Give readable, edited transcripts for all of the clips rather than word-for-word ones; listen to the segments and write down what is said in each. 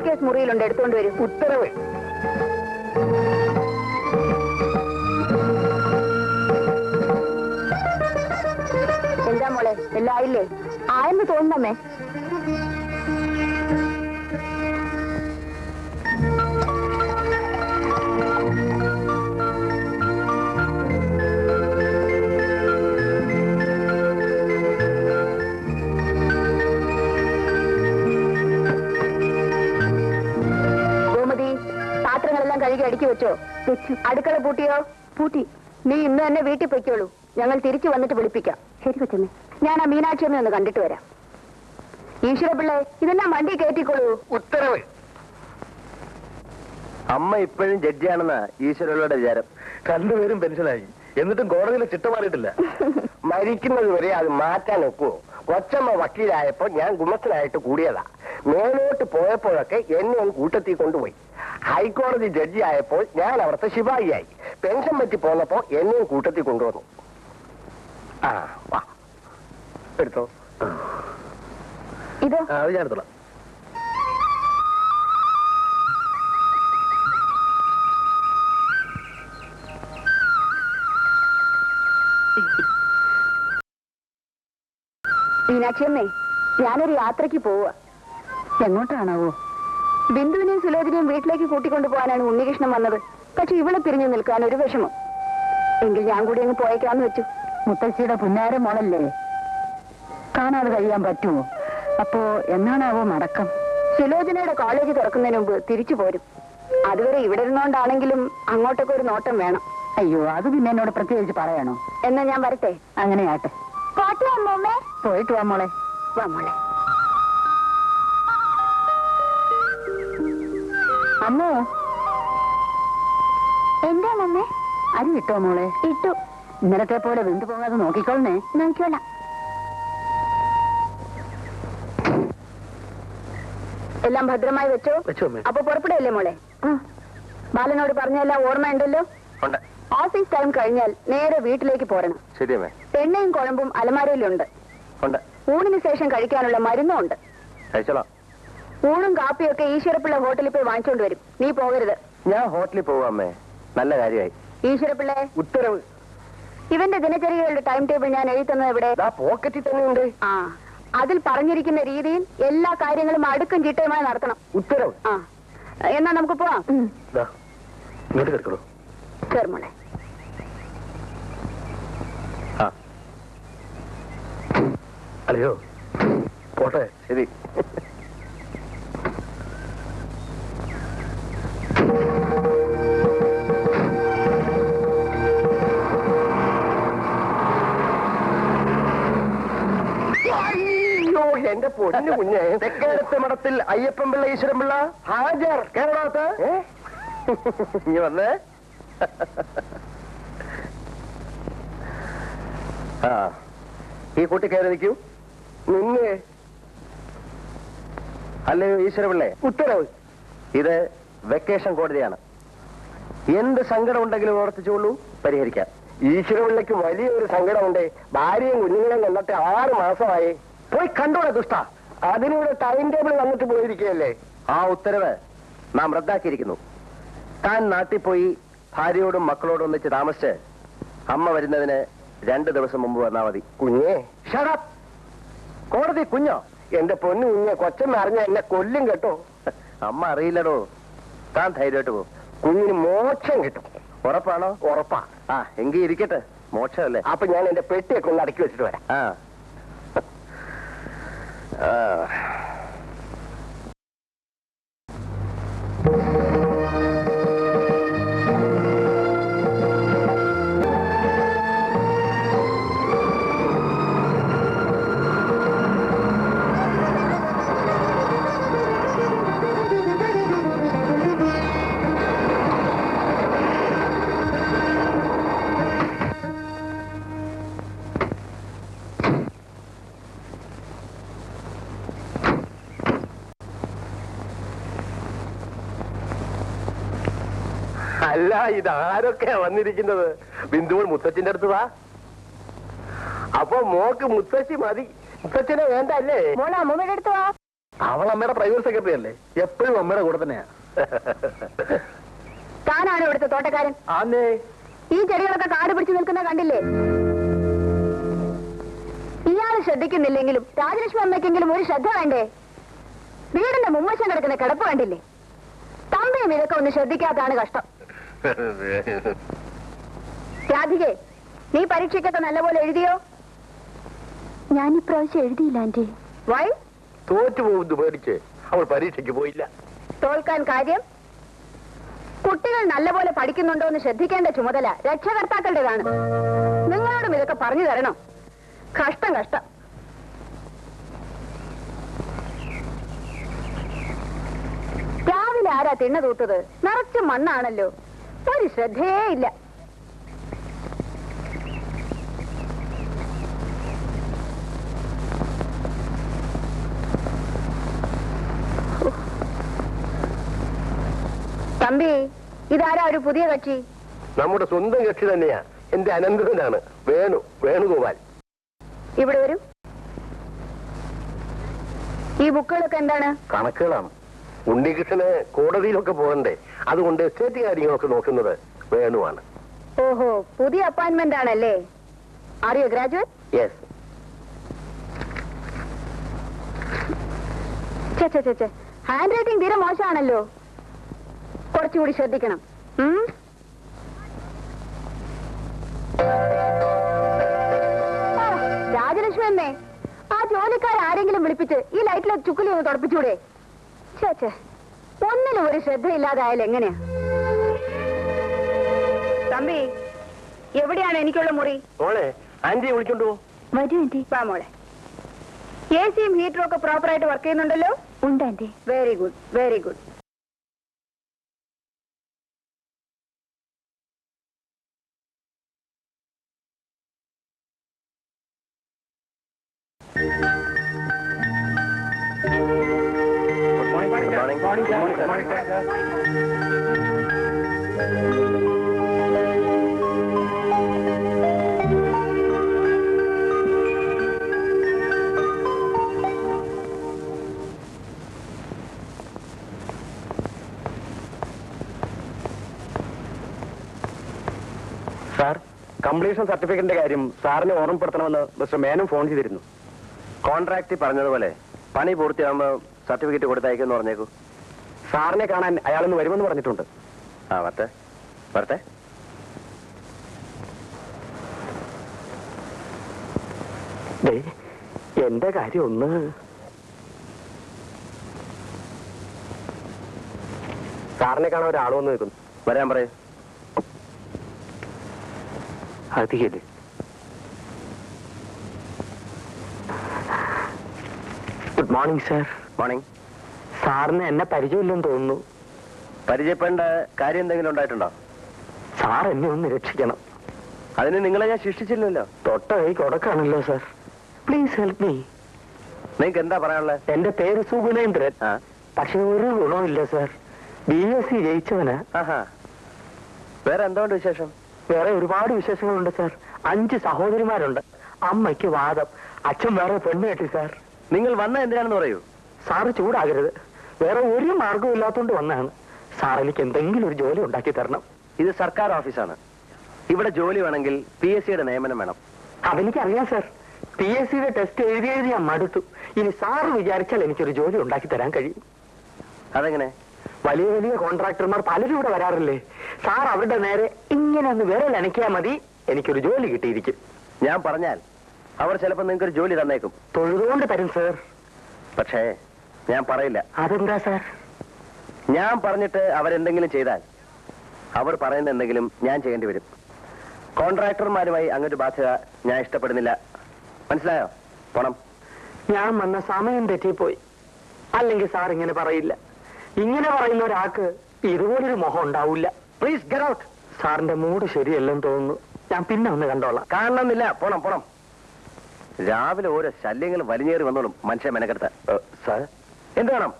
Suitcase മുറിയിലുണ്ട്, എടുത്തോണ്ട് വരും. ഉത്തരവ്. എന്താ മോളെ, എല്ലാം ആയില്ലേ? ആയെന്ന് തോന്നുന്നമ്മേ. പാത്രങ്ങളെല്ലാം കഴുകി അടുക്കി വെച്ചോ? വെച്ചു. അടുക്കള പൂട്ടിയോ? പൂട്ടി. നീ ഇന്ന് തന്നെ വീട്ടിൽ പൊയ്ക്കോളൂ, ഞങ്ങൾ തിരിച്ചു വന്നിട്ട് വിളിപ്പിക്കാം. ശരി കൊച്ചമ്മേ. ഞാൻ ആ മീനാക്ഷിയമ്മ ഒന്ന് കണ്ടിട്ട് വരാം. ഈശ്വരപിള്ളേ, ഇതെല്ലാം വണ്ടി കയറ്റിക്കോളൂ. ഉത്തരവ്. അമ്മ ഇപ്പോഴും ജഡ്ജിയാണെന്നാ ഈശ്വരയുടെ വിചാരം. രണ്ടുപേരും പെൻഷനായി, എന്നിട്ടും കോടതിയിൽ ചിട്ട മാറിയിട്ടില്ല. മരിക്കുന്നത് വരെ അത് മാറ്റാൻ ഒക്കുവോ? കൊച്ചമ്മ വക്കീലായപ്പോ ഞാൻ ഗുമസ്തനായിട്ട് കൂടിയതാ. മേലോട്ട് പോയപ്പോഴൊക്കെ എന്നെ ഒന്ന് കൂട്ടത്തിൽ കൊണ്ടുപോയി. ഹൈക്കോടതി ജഡ്ജി ആയപ്പോൾ ഞാൻ അവിടുത്തെ ശിപായിയായി. പെൻഷൻ പറ്റി പോന്നപ്പോ എന്നെയും കൂട്ടത്തിൽ കൊണ്ടുവന്നു. ആ വാ എടുത്തോ. ഇത് അത് ഞാൻ എടുത്തോളാം. മീനാക്ഷിയമ്മേ, ഞാനൊരു യാത്രയ്ക്ക് പോവുക. എങ്ങോട്ടാണാവോ? ബിന്ദുവിനെയും സുലോചനയും വീട്ടിലേക്ക് കൂട്ടിക്കൊണ്ടു പോകാനാണ് ഉണ്ണികൃഷ്ണൻ വന്നത്. പക്ഷെ ഇവിടെ പിരിഞ്ഞു നിൽക്കാൻ ഒരു വിഷമം. എങ്കിൽ ഞാൻ കൂടി അങ്ങ് പോയേക്കാന്ന് വെച്ചു. മുത്തശ്ശിയുടെ പുന്നാര മോളല്ലേ, കാണാതെ കഴിയാൻ പറ്റുമോ? അപ്പോ എന്നാണാവോ മടക്കം? സുലോചനയുടെ കോളേജ് തുറക്കുന്നതിന് മുമ്പ് തിരിച്ചു പോരും. അതുവരെ ഇവിടെ ഇരുന്നോണ്ടാണെങ്കിലും അങ്ങോട്ടൊക്കെ ഒരു നോട്ടം വേണം. അയ്യോ, അത് പിന്നെ എന്നോട് പ്രത്യേകിച്ച് പറയണോ? എന്നാ ഞാൻ വരട്ടെ. അങ്ങനെയാട്ടെ. പോയിട്ട് വാ മോളെ. വാ മോളെ. അമ്മോ, എന്താണമ്മേ? അരി ഇട്ടോ മോളെ? ഇട്ടു. ഇന്നലത്തെ പോലെ വെന്തു പോകാതെ നോക്കിക്കോളണേ. നോക്കിക്കോളാം. എല്ലാം ഭദ്രമായി വെച്ചോ? അപ്പൊ പുറപ്പെടല്ലേ മോളെ? ബാലനോട് പറഞ്ഞെല്ലാം ഓർമ്മയുണ്ടല്ലോ? ഓഫീസ് ടൈം കഴിഞ്ഞാൽ നേരെ വീട്ടിലേക്ക് പോരണം. ശരിയമ്മേ. എണ്ണയും കുഴമ്പും അലമാരയിലുണ്ട്. ഊണിന് ശേഷം കഴിക്കാനുള്ള മരുന്നും ഉണ്ട്. കഴിച്ചോളാം. ഊണും കാപ്പിയൊക്കെ ഈശ്വരപ്പിള്ള ഹോട്ടലിൽ പോയി വാങ്ങിച്ചോണ്ട് വരും. നീ പോകരുത്. ഞാൻ ഹോട്ടലിൽ പോവാമ്മേ. നല്ല കാര്യമായി. ഈശ്വരപ്പിള്ളേ, ഉത്തരവ്. ഇവന്റെ ദിനചര്യകളുടെ ടൈം ടേബിൾ ഞാൻ എഴുതി തന്നത് എവിടെ? പോക്കറ്റിൽ തന്നെയുണ്ട്. ആ, അതിൽ പറഞ്ഞിരിക്കുന്ന രീതിയിൽ എല്ലാ കാര്യങ്ങളും അടുക്കും ചിട്ടയുമായി നടത്തണം. ഉത്തരവ്. ആ, എന്നാ നമുക്ക് പോവാം. ഇങ്ങോട്ട് കേൾക്കണോ? ചേർമോളെ. അല്ലയോ, പോട്ടെ. ശരി. എന്റെ പൊന്നു കുഞ്ഞെ, തെക്കേടത്തെ മഠത്തിൽ അയ്യപ്പൻ പിള്ള ഈശ്വരൻ പിള്ള ഹാജർ. കേരളാത്ത ഇനി വന്നേ. ആ, ഈ കുട്ടി കയറി നിൽക്കൂ. നിന്നെ. അല്ലയോ ഈശ്വരപിള്ളേ? ഉത്തരവ്. ഇത് വെക്കേഷൻ കോടതിയാണ്. എന്ത് സങ്കടം ഉണ്ടെങ്കിലും ഓർത്തിച്ചോളൂ, പരിഹരിക്കാം. ഈശ്വരപിള്ളയ്ക്ക് വലിയൊരു സങ്കടമുണ്ട്. ഭാര്യയും കുഞ്ഞുങ്ങളെയും കണ്ടിട്ട് 6 മാസമായി. പോയി കണ്ടോടെ ദുഷ്ട. അതിനിവിടെ ടൈം ടേബിൾ വന്നിട്ട് പോയിരിക്കുകയല്ലേ? ആ ഉത്തരവ് നാം റദ്ദാക്കിയിരിക്കുന്നു. താൻ നാട്ടിൽ പോയി ഭാര്യയോടും മക്കളോടും ഒന്നിച്ച് താമസിച്ച് അമ്മ വരുന്നതിന് 2 ദിവസം മുമ്പ് വന്നാൽ മതി. കുഞ്ഞേ, ഷടപ്പ്. കോടതി കുഞ്ഞോ? എന്റെ പൊന്നു കുഞ്ഞെ, കൊച്ചമ്മ അറിഞ്ഞ എന്നെ കൊല്ലും കേട്ടോ. അമ്മ അറിയില്ലടോ. താൻ ധൈര്യമായിട്ട് പോ. കുഞ്ഞിന് മോക്ഷം കിട്ടും. ഉറപ്പാണോ? ഉറപ്പാ. ആ, എങ്കിൽ ഇരിക്കട്ടെ. മോക്ഷമല്ലേ? അപ്പൊ ഞാൻ എന്റെ പെട്ടിയൊക്കെ ഒന്ന് അടക്കി വെച്ചിട്ട് വരാം. ആ. അല്ല, ഇതാരൊക്കെയാ വന്നിരിക്കുന്നത്? ബിന്ദുവോൾ മുത്തച്ഛന്റെ അടുത്ത് വാ. അപ്പൊ മോക്ക് മുത്തശ്ശി മതി, മുത്തച്ഛനെ വേണ്ട അല്ലേ? മോളെ അമ്മയുടെ അടുത്ത് വാ. അവൾ അമ്മയുടെ പ്രൈവറ്റ് സെക്രട്ടറി അല്ലേ, എപ്പോഴും അമ്മയുടെ കൂടെ തന്നെയാ. താനാണ് ഇവിടുത്തെ തോട്ടക്കാരൻ? ആന്നേ. ഈ ചെടികളൊക്കെ കാട് പിടിച്ചു നിൽക്കുന്ന കണ്ടില്ലേ? ഇയാൾ ശ്രദ്ധിക്കുന്നില്ലെങ്കിലും രാജലക്ഷ്മി അമ്മയ്ക്കെങ്കിലും ഒരു ശ്രദ്ധ വേണ്ടേ? വീടിന്റെ മുമ്മശം കിടക്കുന്ന കിടപ്പ് കണ്ടില്ലേ? തമ്പിയും ഇതൊക്കെ ഒന്ന് ശ്രദ്ധിക്കാത്തതാണ് കഷ്ടം. രാധികെ, നീ പരീക്ഷയ്ക്കൊക്കെ നല്ലപോലെ എഴുതിയോ? ഞാൻ ഇപ്രാവശ്യം എഴുതിയില്ല ആന്റി. വൈ? തോറ്റുപോകുന്നു പേടിച്ച് അവൾ പരീക്ഷയ്ക്ക് പോയില്ല. തോൽക്കാൻ കാര്യം? കുട്ടികൾ നല്ലപോലെ പഠിക്കുന്നുണ്ടോ എന്ന് ശ്രദ്ധിക്കേണ്ട ചുമതല രക്ഷകർത്താക്കളുടേതാണ്. നിങ്ങളോടും ഇതൊക്കെ പറഞ്ഞു തരണം. കഷ്ടം കഷ്ടം. രാവിലെ ആരാ തിണ്ണ തൂത്തത്? നിറച്ച് മണ്ണാണല്ലോ, ഒരു ശ്രദ്ധയേ ഇല്ല. തമ്പി, ഇതാരാ ഒരു പുതിയ കക്ഷി? നമ്മുടെ സ്വന്തം കക്ഷി തന്നെയാ, എന്റെ അനന്തരനാണ്. വേണുഗോപാൽ. ഇവിടെ വരൂ. ഈ ബുക്കുകളൊക്കെ എന്താണ്? കണക്കുകളാണ്. ഉണ്ണികൃഷ്ണന് കോടതിയിലൊക്കെ പോകണ്ടേ, അതുകൊണ്ട് എസ്റ്റേറ്റ് കാര്യങ്ങളൊക്കെ നോക്കുന്നത് വേണുവാണ്. ഓഹോ, പുതിയ അപ്പോയിന്റ്മെന്റ് ആണല്ലേ? Are you graduate? Yes. Hand writing തീരെ മോശമാണല്ലോ, കുറച്ചുകൂടി ശ്രദ്ധിക്കണം. രാജലക്ഷ്മി അമ്മേ, ആ ജോലിക്കാരെങ്കിലും വിളിപ്പിച്ച് ഈ ലൈറ്റിലെ ചുക്കുലി ഒന്ന് തുടപ്പിച്ചൂടെ? ചേച്ചേ, ഒന്നിനും ഒരു ശ്രദ്ധയില്ലാതായാലും എങ്ങനെയാ? തമ്പി, എവിടെയാണ് എനിക്കുള്ള മുറി? മോളെ, ആന്റിയെ വിളിച്ചോണ്ടു പോ. വരൂ ആന്റി. വാ മോളെ. എസിയും ഹീറ്ററും ഒക്കെ പ്രോപ്പറായിട്ട് വർക്ക് ചെയ്യുന്നുണ്ടല്ലോ? ഉണ്ട് aunty. Very good, very good. Sir, completion സർട്ടിഫിക്കറ്റിന്റെ കാര്യം സാറിനെ ഓർമ്മപ്പെടുത്തണമെന്ന് മിസ്റ്റർ മേനും ഫോൺ ചെയ്തിരുന്നു. കോൺട്രാക്ട് പറഞ്ഞതുപോലെ പണി പൂർത്തിയാകുമ്പോൾ സർട്ടിഫിക്കറ്റ് കൊടുത്തയക്കുമെന്ന് പറഞ്ഞേക്കൂ. സാറിനെ കാണാൻ അയാളൊന്ന് വരുമെന്ന് പറഞ്ഞിട്ടുണ്ട്. ആ, വരട്ടെ വരട്ടെ. എന്റെ കാര്യം ഒന്ന് സാറിനെ കാണാൻ ഒരാൾ വന്ന് നിൽക്കുന്നു. വരാൻ പറയൂ. അതില്ലേ, ഗുഡ് മോർണിംഗ് സാർ. മോർണിംഗ്. സാറിന് എന്നെ പരിചയമില്ലെന്ന് തോന്നുന്നു. പരിചയപ്പെടേണ്ട കാര്യം എന്തെങ്കിലും ഉണ്ടായിട്ടുണ്ടോ? സാർ എന്നെ ഒന്ന് രക്ഷിക്കണം. അതിന് നിങ്ങളെ ഞാൻ ശിക്ഷിച്ചില്ലല്ലോ. തൊട്ട കൈ കൊടുക്കാണല്ലോ സാർ. Please help me. നിങ്ങൾക്ക് എന്താ പറയാനുള്ളത്? എന്റെ പേര് സുഗുണേന്ദ്രൻ. പക്ഷെ ഒരു ഗുണമില്ല സാർ. BSc ജയിച്ചവന്. വേറെ എന്തുകൊണ്ട് വിശേഷം? വേറെ ഒരുപാട് വിശേഷങ്ങളുണ്ട് സാർ. 5 സഹോദരിമാരുണ്ട്. അമ്മയ്ക്ക് വാദം, അച്ഛൻ വേറെ പെണ്ണ് കെട്ടി സാർ. നിങ്ങൾ വന്ന എന്തിനാണെന്ന് പറയൂ. സാറ് ചൂടാകരുത്. വേറെ ഒരു മാർഗവും ഇല്ലാത്തോണ്ട് വന്നാണ്. സാർ എനിക്ക് എന്തെങ്കിലും ഒരു ജോലി ഉണ്ടാക്കി തരണം. ഇത് സർക്കാർ ഓഫീസാണ്. ഇവിടെ ജോലി വേണമെങ്കിൽ PSCയുടെ നിയമനം വേണം. അതെനിക്കറിയാം സാർ. PSCയുടെ ടെസ്റ്റ് എഴുതി ഞാൻ മടുത്തു. ഇനി സാറ് വിചാരിച്ചാൽ എനിക്കൊരു ജോലി ഉണ്ടാക്കി തരാൻ കഴിയും. അതെങ്ങനെ? വലിയ വലിയ കോൺട്രാക്ടർമാർ പലരും ഇവിടെ വരാറില്ലേ? സാർ അവരുടെ നേരെ ഇങ്ങനെ ഒന്ന് വിരൽ അനക്കിയാൽ മതി, എനിക്കൊരു ജോലി കിട്ടിയിരിക്കും. ഞാൻ പറഞ്ഞാൽ അവർ ചിലപ്പോൾ നിങ്ങൾക്കൊരു ജോലി തന്നേക്കും. തൊഴുതുകൊണ്ട് തരും സാർ. പക്ഷേ ഞാൻ പറയില്ല. അതെന്താ സാർ? ഞാൻ പറഞ്ഞിട്ട് അവരെന്തെങ്കിലും ചെയ്താൽ അവർ പറയുന്ന എന്തെങ്കിലും ഞാൻ ചെയ്യേണ്ടി വരും. കോൺട്രാക്ടർമാരുമായി അങ്ങനൊരു ബാധ്യത ഞാൻ ഇഷ്ടപ്പെടുന്നില്ല. മനസ്സിലായോ? പോണം. ഞാൻ വന്ന സമയം തെറ്റിപ്പോയി. അല്ലെങ്കിൽ സാർ ഇങ്ങനെ പറയില്ല. ഇങ്ങനെ പറയുന്ന ഒരാൾക്ക് ഇതുപോലൊരു മോഹം ഉണ്ടാവില്ല. Please get out. സാറിന്റെ മൂഡ് ശരിയല്ലെന്ന് തോന്നുന്നു. ഞാൻ പിന്നെ ഒന്ന് കണ്ടോളാം. കാണണമെന്നില്ല. പോണം പോണം. രാവിലെ ഓരോ ശല്യങ്ങൾ വലിഞ്ഞേറി വന്നോളും മനുഷ്യ മെനക്കെടുത്ത. സാർ, എന്ത് വേണം?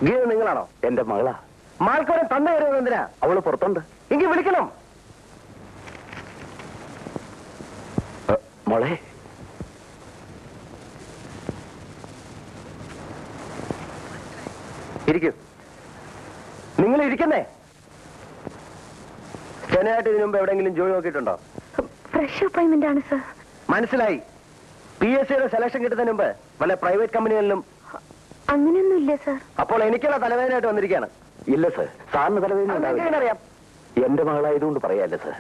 ഗീത നിങ്ങളാണോ? എന്റെ മകളാ. മാൾക്കോരെ തന്ന വരുന്നത് എന്തിനാ? അവള് പുറത്തുണ്ട്. എങ്കിൽ വിളിക്കണം. മോളെ, ഇരിക്കൂ. നിങ്ങൾ ഇരിക്കുന്നേ. സ്റ്റെനോയായിട്ട് ഇതിനു മുമ്പ് എവിടെയെങ്കിലും ജോലി നോക്കിയിട്ടുണ്ടോ? ഫ്രഷ് അപ്പോയിന്റ്മെന്റ് ആണ് സർ. മനസ്സിലായി. PSCയുടെ സെലക്ഷൻ കിട്ടുന്നതിന് മുമ്പ് വല്ല പ്രൈവറ്റ് കമ്പനികളിലും? അങ്ങനെയൊന്നും ഇല്ല സർ. അപ്പോൾ എനിക്കുള്ള തലവേദനയായിട്ട് വന്നിരിക്കുകയാണ്. ഇല്ല സർ, സാറിന് തലവേദന അറിയാം. എന്റെ മകളായതുകൊണ്ട് പറയാല്ലേ സർ.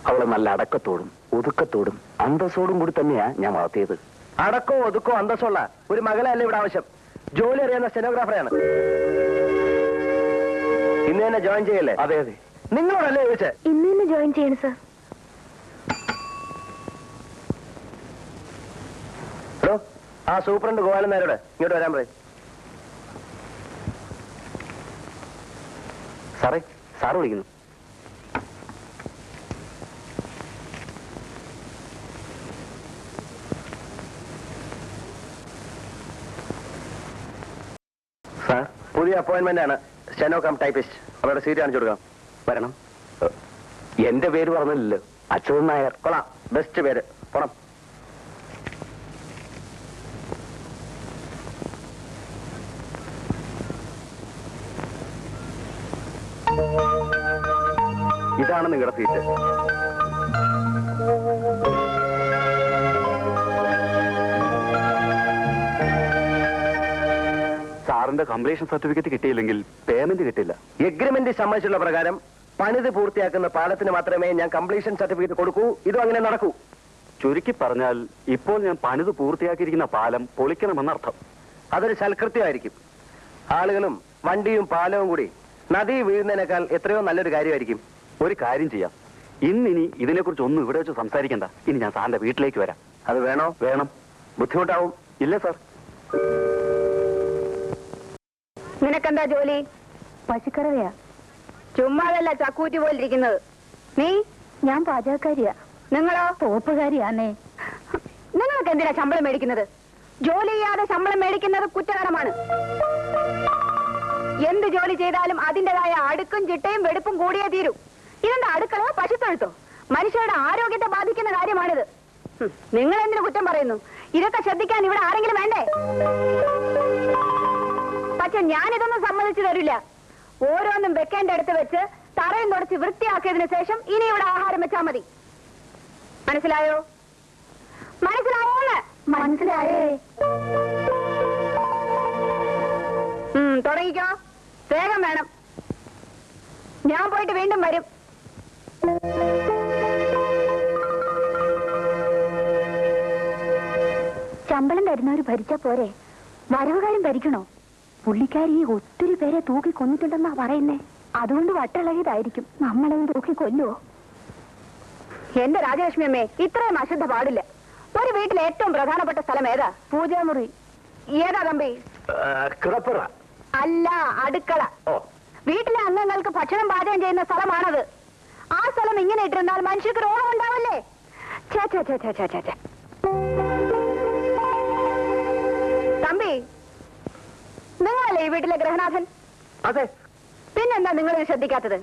അവളെ നല്ല അടക്കത്തോടും ഒതുക്കത്തോടും അന്തസ്സോടും കൂടി തന്നെയാ ഞാൻ വളർത്തിയത്. അടക്കോ ഒതുക്കോ അന്തസ്സുള്ള ഒരു മകളല്ല ഇവിടെ ആവശ്യം. ജോലി അറിയുന്ന സ്റ്റെനോഗ്രാഫറെയാണ്. ഇന്ന് തന്നെ ജോയിൻ ചെയ്യല്ലേ? അതെ അതെ. നിങ്ങളോടല്ലേ ചോദിച്ചേ? ഇന്ന് തന്നെ ജോയിൻ ചെയ്യണം സർ. ഹലോ, ആ സൂപ്രണ്ട് ഗോപാലൻ നായരോട് ഇങ്ങോട്ട് വരാൻ പറയും. സാറേ, സാറ് വിളിക്കുന്നു. സാർ, പുതിയ അപ്പോയിന്റ്മെന്റ് ആണ്. Steno cum typist. അവരുടെ സീറ്റ് കാണിച്ചു കൊടുക്കാം. വരണം. എന്റെ പേര് പറഞ്ഞില്ലല്ലോ. അച്യുതൻ നായർ. കൊള്ളാം, ബെസ്റ്റ് പേര്. പോണം. ഇതാണ് നിങ്ങളുടെ സീറ്റ്. സാറിന്റെ കംപ്ലീഷൻ സർട്ടിഫിക്കറ്റ് കിട്ടിയില്ലെങ്കിൽ പേയ്മെന്റ് കിട്ടില്ല. എഗ്രിമെന്റ് സമ്മതിച്ചുള്ള പ്രകാരം പണിത് പൂർത്തിയാക്കുന്ന പാലത്തിന് മാത്രമേ ഞാൻ കംപ്ലീഷൻ സർട്ടിഫിക്കറ്റ് കൊടുക്കൂ. ഇതും അങ്ങനെ നടക്കൂ. ചുരുക്കി പറഞ്ഞാൽ ഇപ്പോൾ ഞാൻ പണിത് പൂർത്തിയാക്കിയിരിക്കുന്ന പാലം പൊളിക്കണമെന്നർത്ഥം. അതൊരു സൽകൃത്യമായിരിക്കും. ആളുകളും വണ്ടിയും പാലവും കൂടി നദി വീഴുന്നതിനേക്കാൾ എത്രയോ നല്ലൊരു കാര്യമായിരിക്കും. ഒരു കാര്യം ചെയ്യാം, ഇന്നിനി ഇതിനെക്കുറിച്ച് ഒന്നും ഇവിടെ വെച്ച് സംസാരിക്കണ്ട. ഇനി ഞാൻ സാറിന്റെ വീട്ടിലേക്ക് വരാം. അത് വേണോ? വേണം. ബുദ്ധിമുട്ടാവും. ഇല്ല സാർ. നിനക്കെന്താ ജോലി? പശുക്കറവയാ. ചുമ്മാതല്ല ചക്കൂറ്റി പോലിരിക്കുന്നത്. നീ? ഞാൻ പാചകക്കാരിയാ. നിങ്ങളോ? തോപ്പുകാരിയാന്നേ. നിങ്ങൾക്ക് എന്തിനാ ശമ്പളം മേടിക്കുന്നത്? ജോലി ചെയ്യാതെ ശമ്പളം മേടിക്കുന്നത് കുറ്റകരമാണ്. എന്ത് ജോലി ചെയ്താലും അതിന്റേതായ അടുക്കും ചിട്ടയും വെടുപ്പും കൂടിയേ തീരൂ. ഇതെന്താ അടുക്കളയോ പശുത്തൊഴുത്തോ? മനുഷ്യരുടെ ആരോഗ്യത്തെ ബാധിക്കുന്ന കാര്യമാണിത്. നിങ്ങൾ എന്തിനു കുറ്റം പറയുന്നു? ഇതൊക്കെ ശ്രദ്ധിക്കാൻ ഇവിടെ ആരെങ്കിലും വേണ്ടേ? പക്ഷെ ഞാനിതൊന്നും സമ്മതിച്ചു തരില്ല. ഓരോന്നും വെക്കേണ്ട അടുത്ത് വെച്ച് തറയും തുടച്ച് വൃത്തിയാക്കിയതിനു ശേഷം ഇനി ഇവിടെ ആഹാരം വെച്ചാൽ മതി. മനസ്സിലായോ? മനസ്സിലായോ? മനസ്സിലായേ. തുടങ്ങിക്കോ. വേഗം വേണം. ഞാൻ പോയിട്ട് വീണ്ടും വരും. ശമ്പളം തരുന്നവര് ഭരിച്ചാ പോരെ, വരവുകാരും ഭരിക്കണോ? പുള്ളിക്കാരി ഒത്തിരി പേരെ തൂക്കി കൊന്നിട്ടുണ്ടെന്നാ പറയുന്നേ. അതുകൊണ്ട് വട്ടിളകിയതായിരിക്കും. നമ്മളത് തൂക്കി കൊല്ലുവോ? എന്റെ രാജലക്ഷ്മി അമ്മേ, ഇത്രയും അശുദ്ധ പാടില്ല. ഒരു വീട്ടിലെ ഏറ്റവും പ്രധാനപ്പെട്ട സ്ഥലം ഏതാ? പൂജാമുറി. ഏതാ തമ്പി? കിടപ്പറ അല്ല, അടുക്കള. വീട്ടിലെ അംഗങ്ങൾക്ക് ഭക്ഷണം പാചകം ചെയ്യുന്ന സ്ഥലമാണത്. ആ സ്ഥലം ഇങ്ങനെ ഇട്ടിരുന്നാൽ മനുഷ്യർക്ക് രോഗം ഉണ്ടാവല്ലേ? തമ്പി, നിങ്ങളല്ലേ ഈ വീട്ടിലെ ഗൃഹനാഥൻ? അതെ. പിന്നെന്താ നിങ്ങൾ ഇത് ശ്രദ്ധിക്കാത്തത്?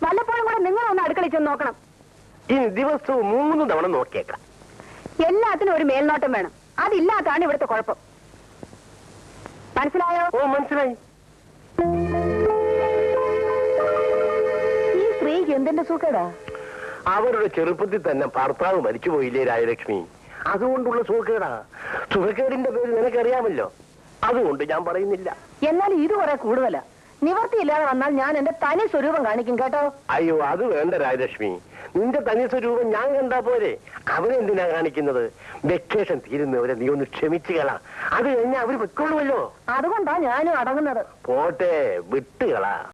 വല്ലപ്പോഴും കൂടെ നിങ്ങളൊന്ന് അടുക്കളയിൽ ചെന്ന് നോക്കണം. ഇനി ദിവസവും 3 തവണ നോക്കിയേക്കാം. എല്ലാത്തിനും ഒരു മേൽനോട്ടം വേണം. അതില്ലാത്താണ് ഇവിടുത്തെ കുഴപ്പം. മനസ്സിലായോ? ഓ, മനസ്സിലായി. ഈ സ്ത്രീക്ക് എന്തിന്റെ സുഖേടാ? അവരുടെ ചെറുപ്പത്തിൽ തന്നെ ഭർത്താവ് മരിച്ചുപോയില്ലേ രാജലക്ഷ്മി? അതുകൊണ്ടുള്ള സുഖക്കേടാ. സുഖക്കേടിന്റെ പേര് നിനക്കറിയാമല്ലോ. അതുകൊണ്ട് ഞാൻ പറയുന്നില്ല. എന്നാൽ ഇത് കുറെ കൂടുതലാ. നിവർത്തിയില്ലാതെ വന്നാൽ ഞാൻ എന്റെ തനി സ്വരൂപം കാണിക്കും കേട്ടോ. അയ്യോ, അത് വേണ്ട രാജലക്ഷ്മി. നിന്റെ തനി സ്വരൂപം ഞാൻ കണ്ടാ പോരെ. അവരെന്തിനാ കാണിക്കുന്നത്? വെക്കേഷൻ തീരുന്നവരെ നീ ഒന്ന് ക്ഷമിച്ചുകളാ. അത് കഴിഞ്ഞാൽ അവര് വെക്കോളുമല്ലോ. അതുകൊണ്ടാ ഞാനും അടങ്ങുന്നത്. പോട്ടെ, വിട്ടുകളാ.